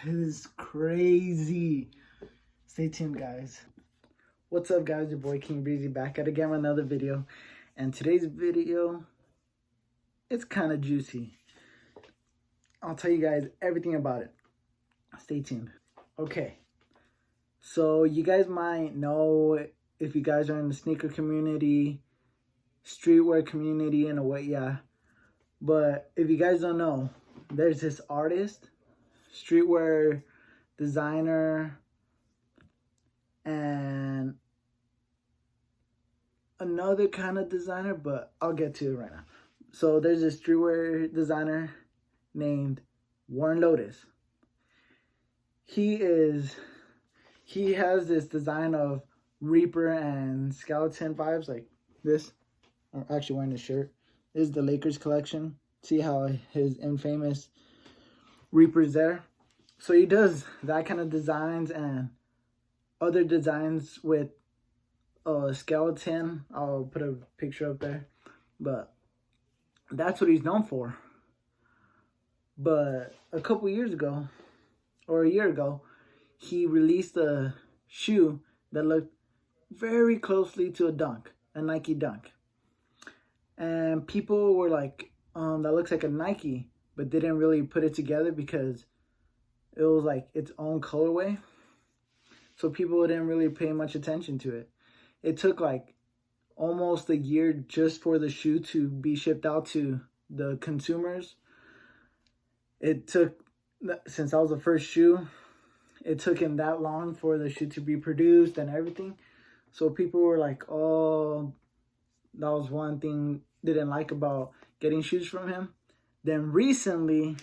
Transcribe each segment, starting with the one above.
It is crazy. Stay tuned, guys. What's up, guys? Your boy King Breezy back at again with another video. And today's video, it's kind of juicy. I'll tell you guys everything about it. Stay tuned. Okay. So you guys might know, if you guys are in the sneaker community, streetwear community in a way, yeah. But if you guys don't know, there's this artist, streetwear designer, and another kind of designer, but I'll get to it right now. So there's this streetwear designer named Lotas. He has this design of Reaper and skeleton vibes, like this. I'm actually wearing this shirt. This is the Lakers collection. See how his infamous Reaper's there? So he does that kind of designs and other designs with a skeleton. I'll put a picture up there. But that's what he's known for. But a couple years ago, or a year ago, he released a shoe that looked very closely to a Nike Dunk. And people were like, that looks like a Nike, but didn't really put it together because it was like its own colorway. So people didn't really pay much attention to it. It took like almost a year just for the shoe to be shipped out to the consumers. It took, since that was the first shoe, it took him that long for the shoe to be produced and everything. So people were like, oh, that was one thing they didn't like about getting shoes from him. Then recently,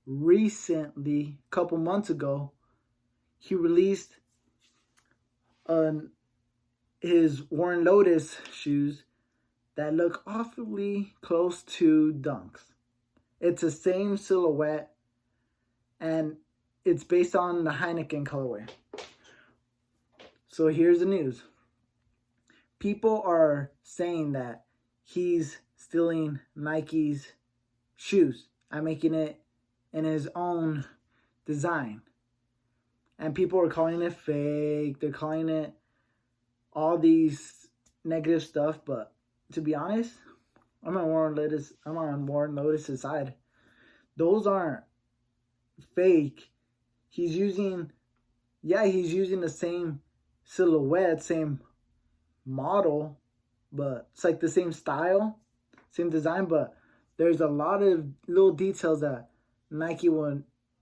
a couple months ago, he released his Worn Lotus shoes that look awfully close to Dunks. It's the same silhouette, and it's based on the Heineken colorway. So here's the news. People are saying that he's stealing Nike's shoes and making it in his own design. And people are calling it fake. They're calling it all these negative stuff. But to be honest, I'm on Warren Lotus' side. Those aren't fake. He's using the same silhouette, same model, but it's like the same style, same design, but there's a lot of little details that Nike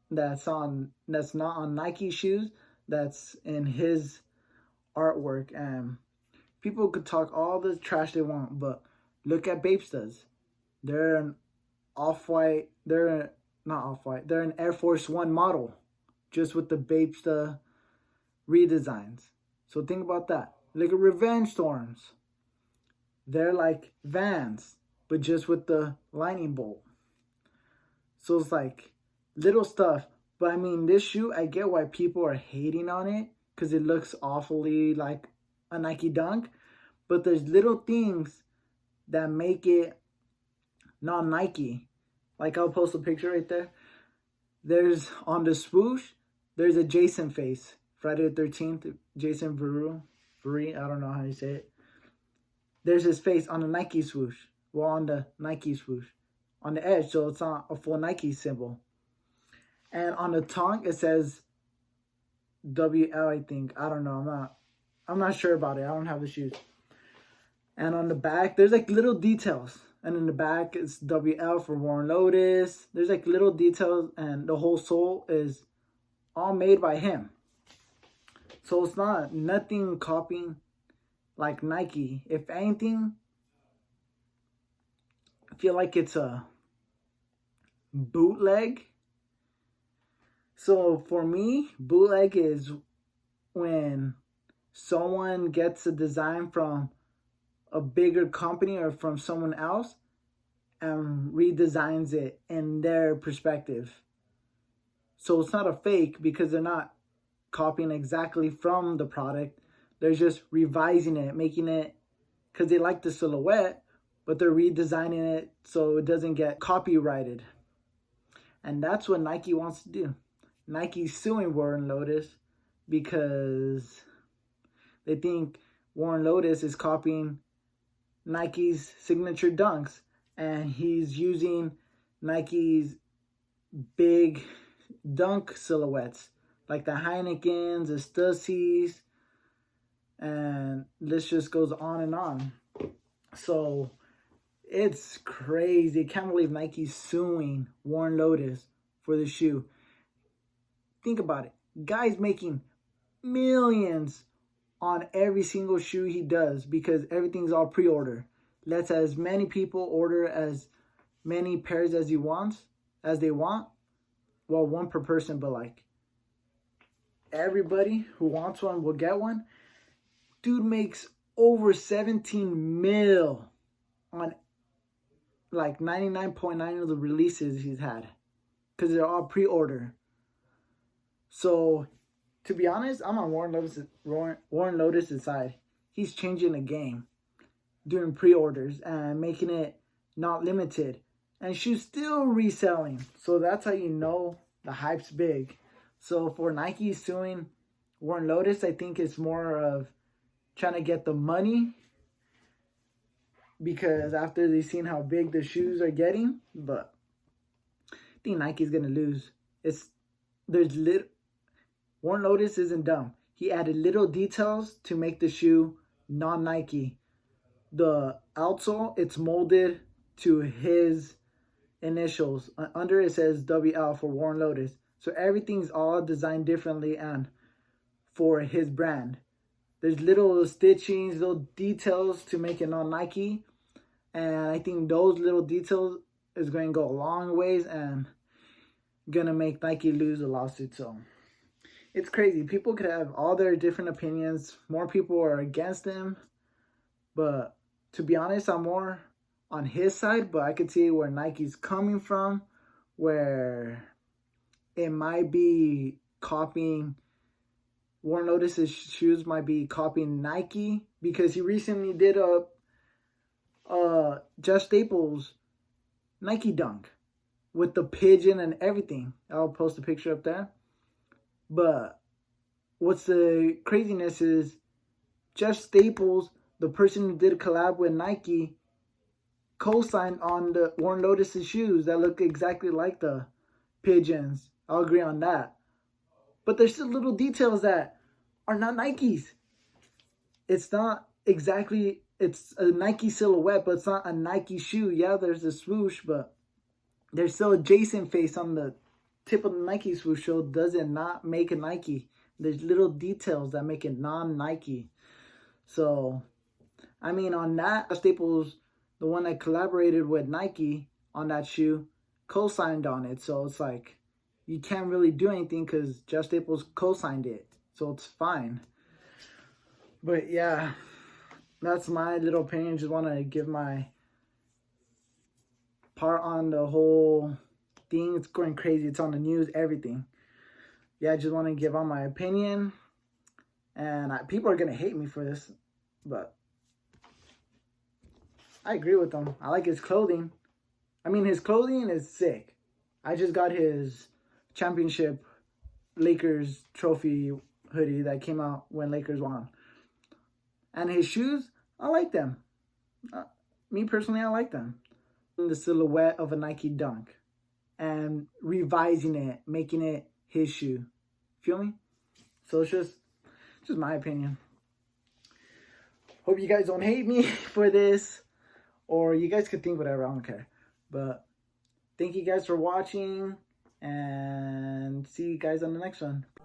that's not on Nike shoes, that's in his artwork. And people could talk all the trash they want, but look at Bapestas. They're an off-white, they're an Air Force One model, just with the Bapesta redesigns. So think about that. Look at Revenge Storms. They're like Vans, but just with the lightning bolt. So it's like little stuff. But I mean, this shoe, I get why people are hating on it, because it looks awfully like a Nike Dunk. But there's little things that make it non-Nike. Like, I'll post a picture right there. There's, on the swoosh, there's a Jason face. Friday the 13th, Jason Verree, I don't know how you say it. There's his face on the Nike swoosh. Well, on the Nike swoosh. On the edge, so it's not a full Nike symbol. And on the tongue, it says WL, I think. I don't know. I'm not sure about it. I don't have the shoes. And on the back, there's like little details. And in the back, it's WL for Worn Lotus. There's like little details, and the whole sole is all made by him. So it's nothing copying like Nike. If anything, I feel like it's a bootleg. So for me, bootleg is when someone gets a design from a bigger company or from someone else and redesigns it in their perspective. So it's not a fake, because they're not copying exactly from the product. They're just revising it, making it, because they like the silhouette, but they're redesigning it so it doesn't get copyrighted. And that's what Nike wants to do. Nike's suing Warren Lotas because they think Warren Lotas is copying Nike's signature dunks, and he's using Nike's big dunk silhouettes like the Heinekens, the Stussies, and this just goes on and on. So it's crazy. I can't believe Nike's suing Warren Lotas for the shoe. Think about it. Guy's making millions on every single shoe he does because everything's all pre-order. Lets as many people order as many pairs as they want. Well, one per person, but like everybody who wants one will get one. Dude makes over 17 mil on like 99.9 of the releases he's had because they're all pre-order. So to be honest, I'm on Warren Lotas' side. He's changing the game, doing pre-orders and making it not limited, and shoes still reselling. So that's how you know the hype's big. So for Nike suing Warren Lotas, I think it's more of trying to get the money because after they've seen how big the shoes are getting. But I think Nike's gonna lose. Warren Lotas isn't dumb. He added little details to make the shoe non-Nike. The outsole, it's molded to his initials. Under it says WL for Warren Lotas. So everything's all designed differently and for his brand. There's little stitchings, little details to make it non-Nike. And I think those little details is going to go a long ways and going to make Nike lose the lawsuit. So it's crazy. People could have all their different opinions. More people are against him. But to be honest, I'm more on his side. But I could see where Nike's coming from. Where it might be copying. Warren Lotas' shoes might be copying Nike. Because he recently did a Jeff Staples Nike dunk. With the pigeon and everything. I'll post a picture up there. But what's the craziness is Jeff Staples, the person who did a collab with Nike, co-signed on the Warren Lotas' shoes that look exactly like the pigeons. I'll agree on that. But there's still little details that are not Nikes. It's not exactly, it's a Nike silhouette, but it's not a Nike shoe. Yeah, there's a swoosh, but there's still a Jason face on the tip of the Nike swoosh, so does it not make a Nike? There's little details that make it non-Nike. So, I mean, on that, Staples, the one that collaborated with Nike on that shoe, co-signed on it. So it's like, you can't really do anything because Jeff Staples co-signed it. So it's fine. But yeah, that's my little opinion. Just want to give my part on the whole thing. It's going crazy. It's on the news, everything. Yeah, I just want to give on my opinion. And people are going to hate me for this. But I agree with him. I like his clothing. I mean, his clothing is sick. I just got his championship Lakers trophy hoodie that came out when Lakers won. And his shoes, I like them. Me personally, I like them. The silhouette of a Nike dunk. And revising it, making it his shoe. Feel me? So it's just my opinion. Hope you guys don't hate me for this. Or you guys could think whatever, I don't care. But thank you guys for watching. And see you guys on the next one. Peace.